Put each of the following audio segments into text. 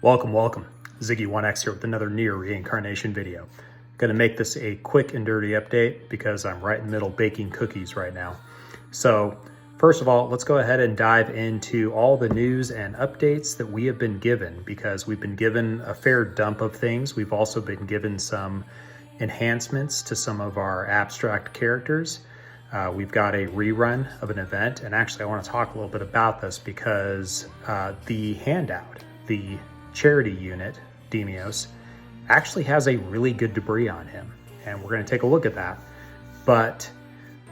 Welcome. Ziggy1X here with another NieR reincarnation video. Gonna make this a quick and dirty update because I'm right in the middle baking cookies right now. So first of all, let's go ahead and dive into all the news and updates that we have been given, because we've been given a fair dump of things. We've also been given some enhancements to some of our abstract characters. We've got a rerun of an event, and actually I want to talk a little bit about this because the handout, the charity unit, Demios, actually has a really good debris on him, and we're going to take a look at that. But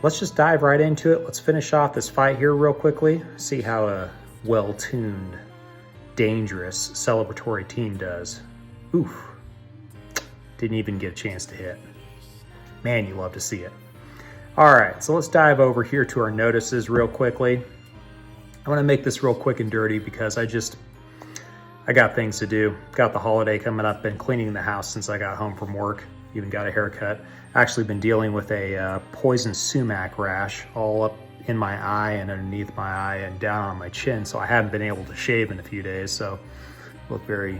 let's just dive right into it. Let's finish off this fight here real quickly, see how a well-tuned, dangerous, celebratory team does. Oof. Didn't even get a chance to hit. Man, you love to see it. All right, so let's dive over here to our notices real quickly. I want to make this real quick and dirty because I got things to do. Got the holiday coming up, been cleaning the house since I got home from work, even got a haircut. Actually been dealing with a poison sumac rash all up in my eye and underneath my eye and down on my chin, so I haven't been able to shave in a few days, so look very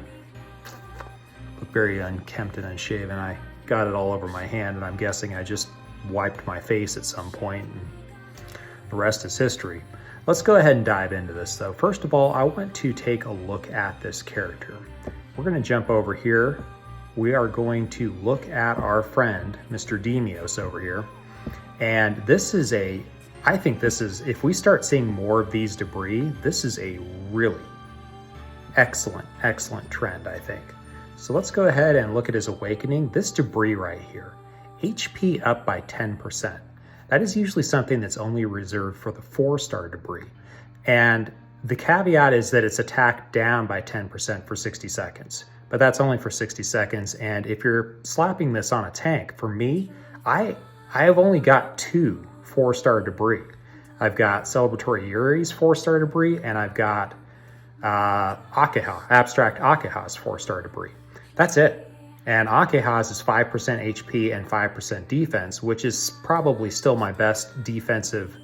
unkempt and unshaven. I got it all over my hand, and I'm guessing I just wiped my face at some point, and the rest is history. Let's go ahead and dive into this though. First of all, I want to take a look at this character. We're going to jump over here. We are going to look at our friend, Mr. Demios over here. And this is I think this is, if we start seeing more of these debris, this is a really excellent trend, I think. So let's go ahead and look at his awakening. This debris right here, HP up by 10%. That is usually something that's only reserved for the 4-star debris. And the caveat is that it's attack down by 10% for 60 seconds. But that's only for 60 seconds. And if you're slapping this on a tank, for me, I have only got 2 4-star debris. I've got Celebratory Yuri's 4-star debris, and I've got Abstract Akaha's 4-star debris. That's it. And Akaha's is 5% HP and 5% defense, which is probably still my best defensive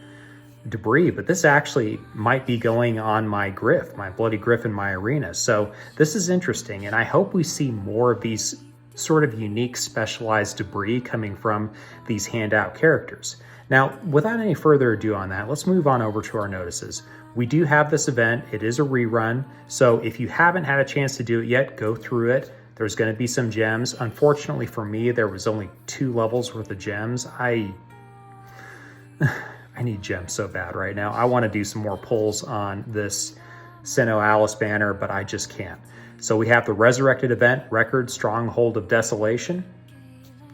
debris, but this actually might be going on my Griff, my Bloody Griff in my arena. So this is interesting, and I hope we see more of these sort of unique specialized debris coming from these handout characters. Now, without any further ado on that, let's move on over to our notices. We do have this event. It is a rerun, so if you haven't had a chance to do it yet, go through it. There's going to be some gems. Unfortunately for me, there was only 2 levels worth of gems. I need gems so bad right now. I want to do some more pulls on this Sinnoh Alice banner, but I just can't. So we have the Resurrected event, Record Stronghold of Desolation.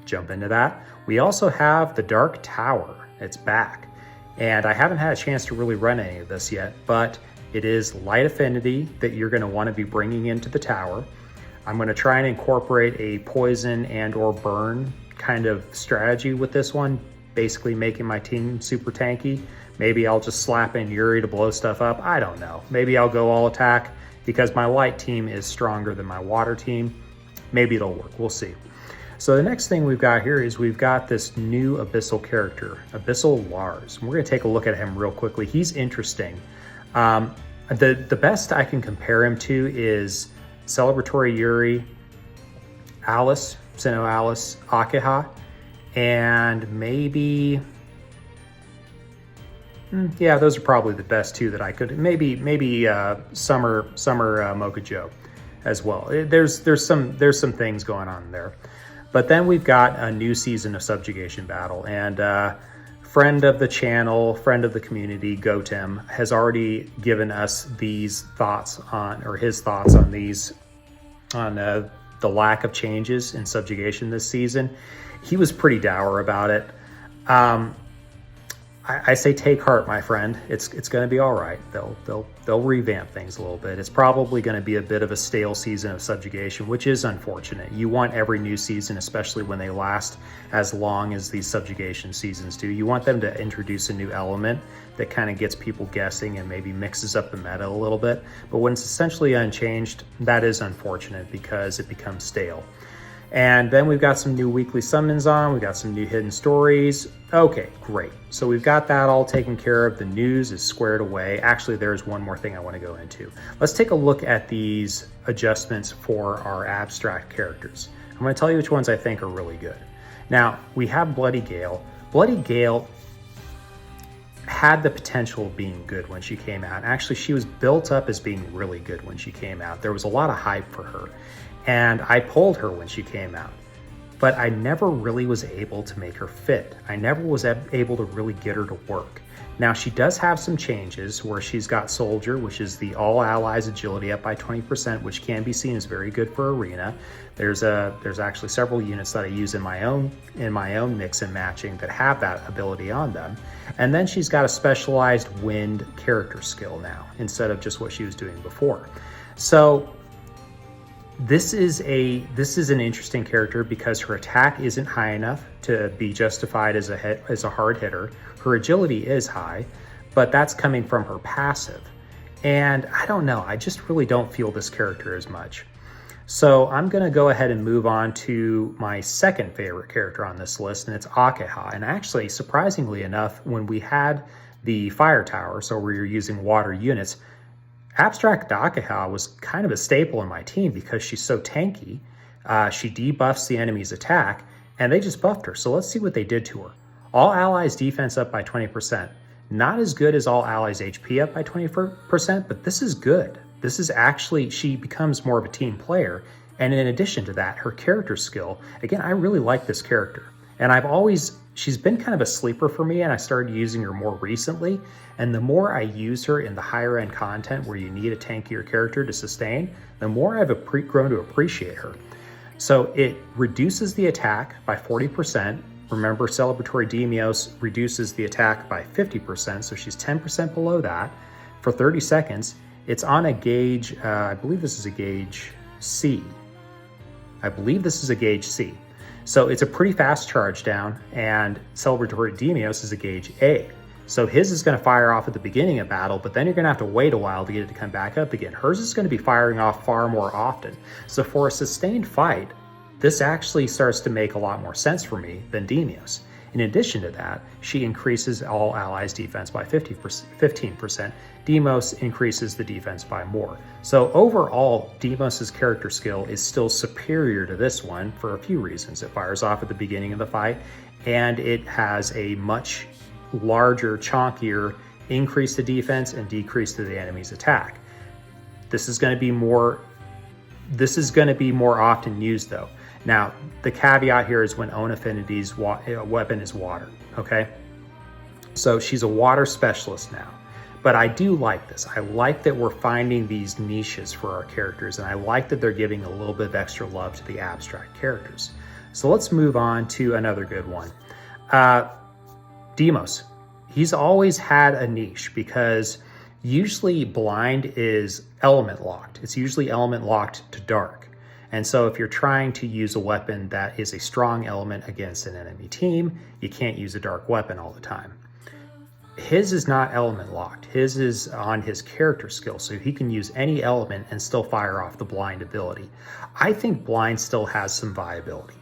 Jump into that. We also have the Dark Tower. It's back. And I haven't had a chance to really run any of this yet, but it is light affinity that you're going to want to be bringing into the tower. I'm going to try and incorporate a poison and or burn kind of strategy with this one, basically making my team super tanky. Maybe I'll just slap in Yuri to blow stuff up. I don't know. Maybe I'll go all attack because my light team is stronger than my water team. Maybe it'll work. We'll see. So the next thing we've got here is we've got this new Abyssal character, Abyssal Lars. And we're going to take a look at him real quickly. He's interesting. The best I can compare him to is Celebratory Yuri, Alice, Sinnoh Alice, Akaha, and maybe, yeah, those are probably the best 2 that I could, maybe Summer Mocha Joe as well. There's some things going on there. But then we've got a new season of Subjugation Battle, and friend of the channel, friend of the community, Gotem, has already given us these thoughts on, or his thoughts on these, on the lack of changes in Subjugation this season. He was pretty dour about it. I say take heart, my friend. It's going to be all right. They'll revamp things a little bit. It's probably going to be a bit of a stale season of Subjugation, which is unfortunate. You want every new season, especially when they last as long as these Subjugation seasons do. You want them to introduce a new element that kind of gets people guessing and maybe mixes up the meta a little bit. But when it's essentially unchanged, that is unfortunate because it becomes stale. And then we've got some new weekly summons on, we've got some new hidden stories. Okay, great. So we've got that all taken care of. The news is squared away. Actually, there's one more thing I want to go into. Let's take a look at these adjustments for our abstract characters. I'm going to tell you which ones I think are really good. Now, we have Bloody Gale. Bloody Gale had the potential of being good when she came out. Actually, she was built up as being really good when she came out. There was a lot of hype for her. And I pulled her when she came out, but I never really was able to make her fit. I never was able to really get her to work. Now, she does have some changes where she's got Soldier, which is the all allies agility up by 20%, which can be seen as very good for arena. There's actually several units that I use in my own mix and matching that have that ability on them. And then she's got a specialized wind character skill now, instead of just what she was doing before. So this is an interesting character because her attack isn't high enough to be justified as a hard hitter. Her agility is high, but that's coming from her passive. And I don't know, I just really don't feel this character as much. So I'm gonna go ahead and move on to my second favorite character on this list, and it's Akeha. And actually, surprisingly enough, when we had the fire tower, so we were using water units, Abstract Akeha was kind of a staple in my team because she's so tanky. She debuffs the enemy's attack, and they just buffed her. So let's see what they did to her. All allies defense up by 20%. Not as good as all allies HP up by 20%, but this is good. This is actually, she becomes more of a team player. And in addition to that, her character skill, again, I really like this character. And she's been kind of a sleeper for me, and I started using her more recently. And the more I use her in the higher end content where you need a tankier character to sustain, the more I've grown to appreciate her. So it reduces the attack by 40%. Remember, Celebratory Demios reduces the attack by 50%, so she's 10% below that for 30 seconds. It's on a gauge, I believe this is a gauge C. So it's a pretty fast charge down, and Celebratory Demios is a gauge A. So his is going to fire off at the beginning of battle, but then you're going to have to wait a while to get it to come back up again. Hers is going to be firing off far more often. So for a sustained fight, this actually starts to make a lot more sense for me than Demios. In addition to that, she increases all allies defense by 15%. Demos increases the defense by more. So overall, Demos's character skill is still superior to this one for a few reasons. It fires off at the beginning of the fight, and it has a much larger, chonkier increase to defense and decrease to the enemy's attack. This is going to be more often used though. Now, the caveat here is when Own Affinity's weapon is water, okay? So she's a water specialist now. But I do like this. I like that we're finding these niches for our characters, and I like that they're giving a little bit of extra love to the abstract characters. So let's move on to another good one. Demos. He's always had a niche because usually blind is element locked. It's usually element locked to dark. And so if you're trying to use a weapon that is a strong element against an enemy team, you can't use a dark weapon all the time. His is not element locked. His is on his character skill, so he can use any element and still fire off the blind ability. I think blind still has some viability.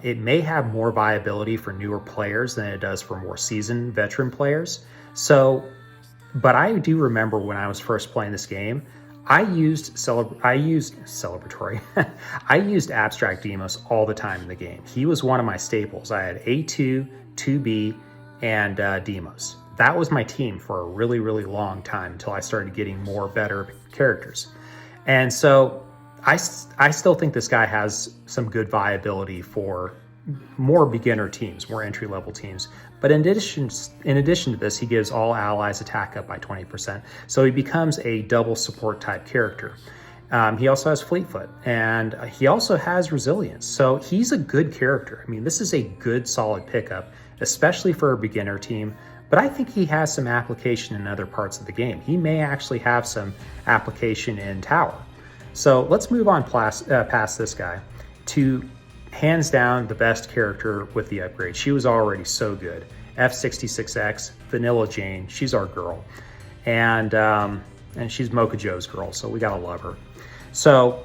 It may have more viability for newer players than it does for more seasoned veteran players. But I do remember when I was first playing this game, I used Celebratory. I used Abstract Demos all the time in the game. He was one of my staples. I had A2, 2B, and Demos. That was my team for a really, really long time until I started getting more better characters. And so I still think this guy has some good viability for more beginner teams, more entry-level teams. But in addition to this, he gives all allies attack up by 20%. So he becomes a double support type character. He also has Fleetfoot, and he also has resilience. So he's a good character. I mean, this is a good, solid pickup, especially for a beginner team. But I think he has some application in other parts of the game. He may actually have some application in Tower. So let's move on past this guy to hands down the best character with the upgrade. She was already so good. F66X, Vanilla Jane, she's our girl. And she's Mocha Joe's girl, so we gotta love her. So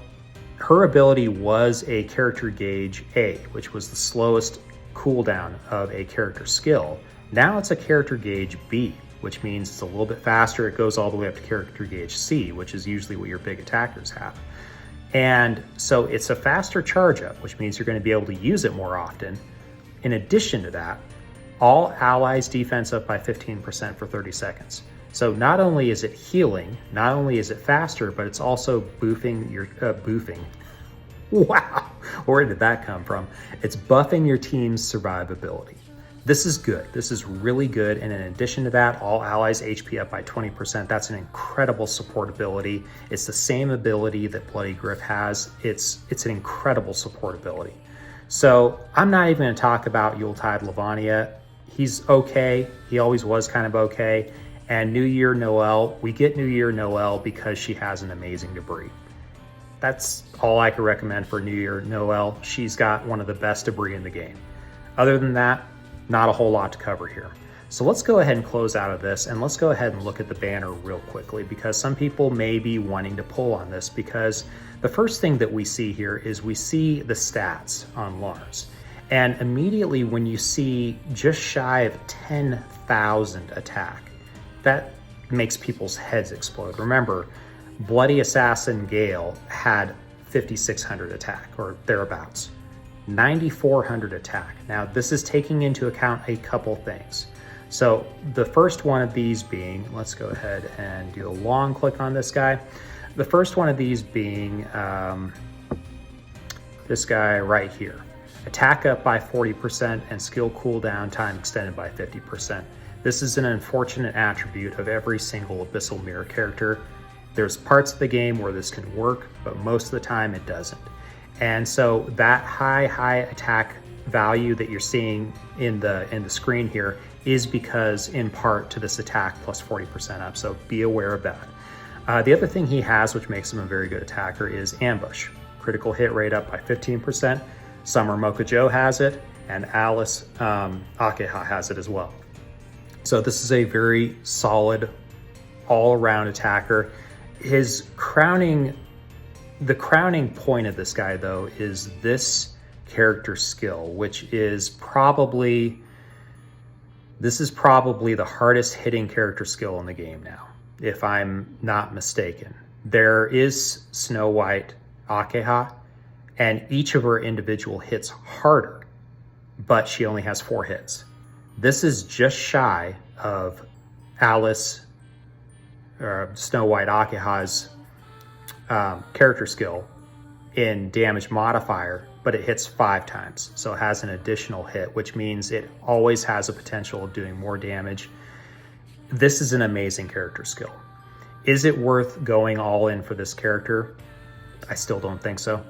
her ability was a character gauge A, which was the slowest cooldown of a character skill. Now it's a character gauge B, which means it's a little bit faster. It goes all the way up to character gauge C, which is usually what your big attackers have. And so it's a faster charge up, which means you're going to be able to use it more often. In addition to that, all allies defense up by 15% for 30 seconds. So not only is it healing, not only is it faster, but it's also boofing your, boofing. Wow, where did that come from? It's buffing your team's survivability. This is good. This is really good. And in addition to that, all allies HP up by 20%. That's an incredible support ability. It's the same ability that Bloody Griff has. It's an incredible support ability. So I'm not even going to talk about Yuletide Lavania. He's okay. He always was kind of okay. And New Year Noel, we get New Year Noel because she has an amazing debris. That's all I can recommend for New Year Noel. She's got one of the best debris in the game. Other than that, not a whole lot to cover here. So let's go ahead and close out of this, and let's go ahead and look at the banner real quickly, because some people may be wanting to pull on this, because the first thing that we see here is we see the stats on Lars. And immediately when you see just shy of 10,000 attack, that makes people's heads explode. Remember, Bloody Assassin Gale had 5,600 attack or thereabouts, 9,400 attack. Now this is taking into account a couple things. So the first one of these being, let's go ahead and do a long click on this guy. The first one of these being this guy right here. Attack up by 40% and skill cooldown time extended by 50%. This is an unfortunate attribute of every single Abyssal Mirror character. There's parts of the game where this can work, but most of the time it doesn't. And so that high attack value that you're seeing in the screen here is because in part to this attack plus 40% up, so be aware of that. The other thing he has, which makes him a very good attacker, is ambush. Critical hit rate up by 15%. Summer Mocha Joe has it, and Alice Akeha has it as well. So this is a very solid all-around attacker. The crowning point of this guy though is this character skill, which is probably the hardest hitting character skill in the game now, if I'm not mistaken. There is Snow White Akeha, and each of her individual hits harder, but she only has 4 hits. This is just shy of Alice or Snow White Akeha's character skill in damage modifier, but it hits 5 times. So it has an additional hit, which means it always has a potential of doing more damage. This is an amazing character skill. Is it worth going all in for this character? I still don't think so.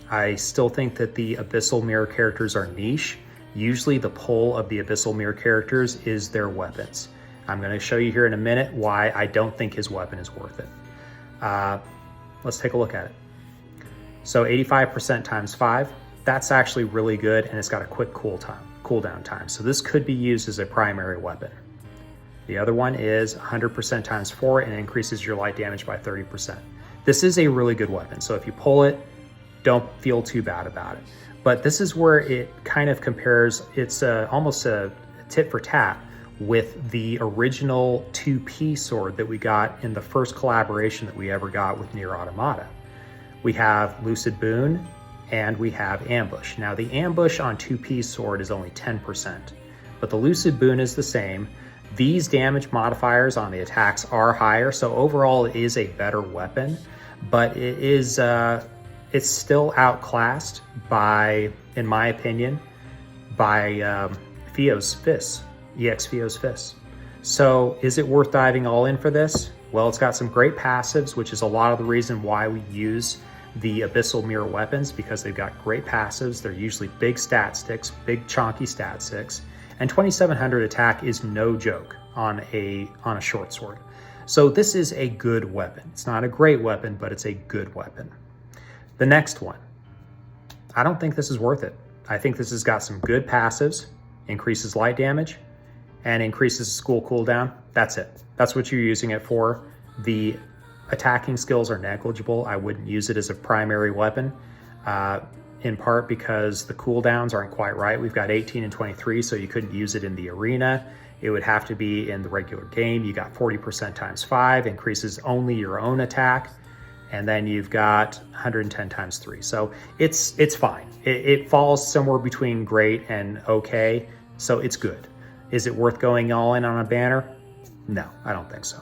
I still think that the Abyssal Mirror characters are niche. Usually the pull of the Abyssal Mirror characters is their weapons. I'm going to show you here in a minute why I don't think his weapon is worth it. Let's take a look at it. So 85% times 5, that's actually really good, and it's got a quick cooldown time. So this could be used as a primary weapon. The other one is 100% times 4 and increases your light damage by 30%. This is a really good weapon, so if you pull it, don't feel too bad about it. But this is where it kind of compares, it's almost a tit for tat with the original 2P sword that we got in the first collaboration that we ever got with NieR Automata. We have Lucid Boon and we have Ambush. Now the Ambush on 2P sword is only 10%, but the Lucid Boon is the same. These damage modifiers on the attacks are higher, so overall it is a better weapon, but it is it's still outclassed by, in my opinion, by Fio's fists, EX Fio's fists. So is it worth diving all in for this? Well, it's got some great passives, which is a lot of the reason why we use the Abyssal Mirror weapons, because they've got great passives. They're usually big stat sticks, big chonky stat sticks, and 2700 attack is no joke on a short sword. So this is a good weapon. It's not a great weapon, but it's a good weapon. The next one, I don't think this is worth it. I think this has got some good passives, increases light damage, and increases school cooldown. That's it. That's what you're using it for. The attacking skills are negligible. I wouldn't use it as a primary weapon, in part because the cooldowns aren't quite right. We've got 18 and 23, so you couldn't use it in the arena. It would have to be in the regular game. You got 40% times 5, increases only your own attack. And then you've got 110 times 3. So it's fine. It falls somewhere between great and okay, so it's good. Is it worth going all in on a banner? No, I don't think so.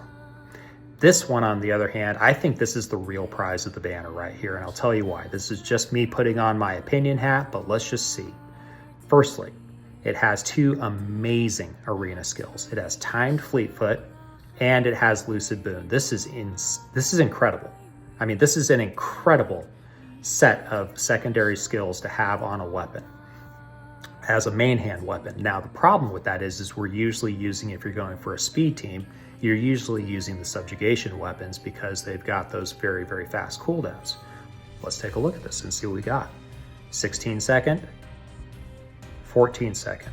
This one, on the other hand, I think this is the real prize of the banner right here, and I'll tell you why. This is just me putting on my opinion hat, but let's just see. Firstly, it has 2 amazing arena skills. It has timed Fleetfoot, and it has Lucid Boon. This is incredible. I mean, this is an incredible set of secondary skills to have on a weapon as a main hand weapon. Now, the problem with that is we're usually using, if you're going for a speed team, you're usually using the subjugation weapons because they've got those very, very fast cooldowns. Let's take a look at this and see what we got. 16 second, 14 second.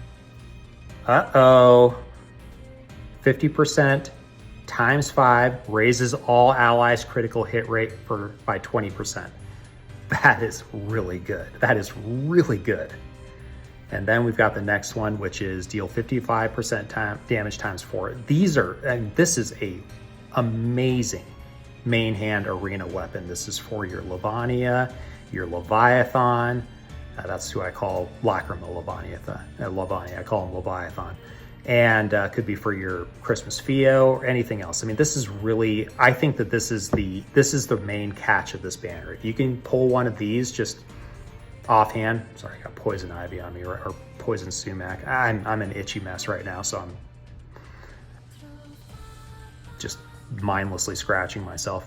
Uh-oh. 50% times 5 raises all allies' critical hit rate by 20%. That is really good. That is really good. And then we've got the next one, which is deal 55% damage times 4. This is a amazing main hand arena weapon. This is for your Lavania, your Leviathan. That's who I call Lacrima Lavania. I call him Leviathan. And could be for your Christmas Fio or anything else. I mean, this is really, I think that this is the main catch of this banner. If you can pull one of these just offhand, sorry, I got poison ivy on me, or poison sumac. I'm an itchy mess right now, so I'm just mindlessly scratching myself.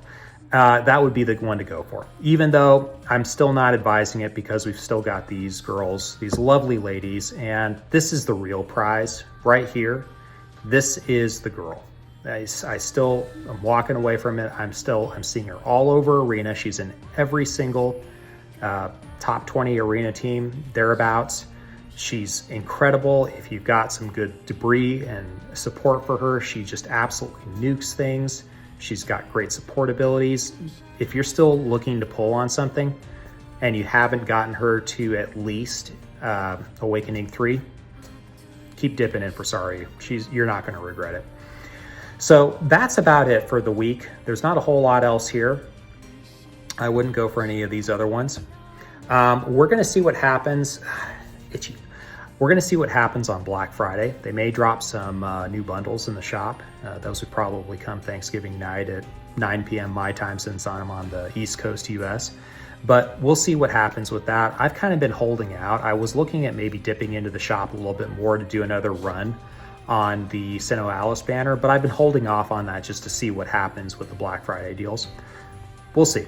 That would be the one to go for. Even though I'm still not advising it because we've still got these girls, these lovely ladies, and this is the real prize right here. This is the girl. I'm walking away from it. I'm seeing her all over arena. She's in every single top 20 arena team, thereabouts. She's incredible. If you've got some good debris and support for her, she just absolutely nukes things. She's got great support abilities. If you're still looking to pull on something and you haven't gotten her to at least Awakening 3, keep dipping in for Sorry. You're not going to regret it. So that's about it for the week. There's not a whole lot else here. I wouldn't go for any of these other ones. We're going to see what happens. Itchy. We're going to see what happens on Black Friday. They may drop some new bundles in the shop. Those would probably come Thanksgiving night at 9 p.m. my time, since I'm on the East Coast US. But we'll see what happens with that. I've kind of been holding out. I was looking at maybe dipping into the shop a little bit more to do another run on the Sinnoh Alice banner, but I've been holding off on that just to see what happens with the Black Friday deals. We'll see.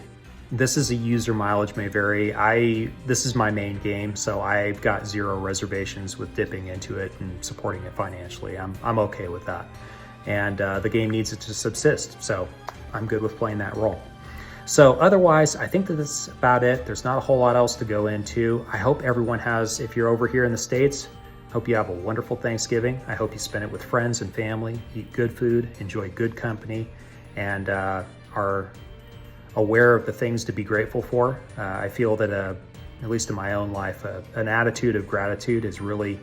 This is a user mileage may vary. This is my main game, so I've got 0 reservations with dipping into it and supporting it financially. I'm okay with that. And the game needs it to subsist, so I'm good with playing that role. So otherwise, I think that that's about it. There's not a whole lot else to go into. I hope everyone has, if you're over here in the States, hope you have a wonderful Thanksgiving. I hope you spend it with friends and family, eat good food, enjoy good company, and are aware of the things to be grateful for. I feel that, at least in my own life, an attitude of gratitude has really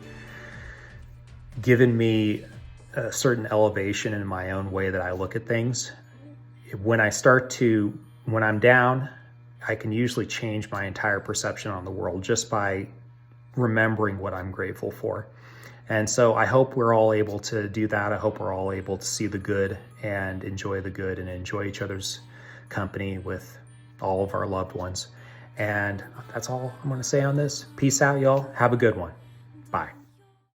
given me a certain elevation in my own way that I look at things. When I'm down, I can usually change my entire perception on the world just by remembering what I'm grateful for. And so I hope we're all able to do that. I hope we're all able to see the good and enjoy the good and enjoy each other's company with all of our loved ones. And that's all I'm going to say on this. Peace out, y'all. Have a good one.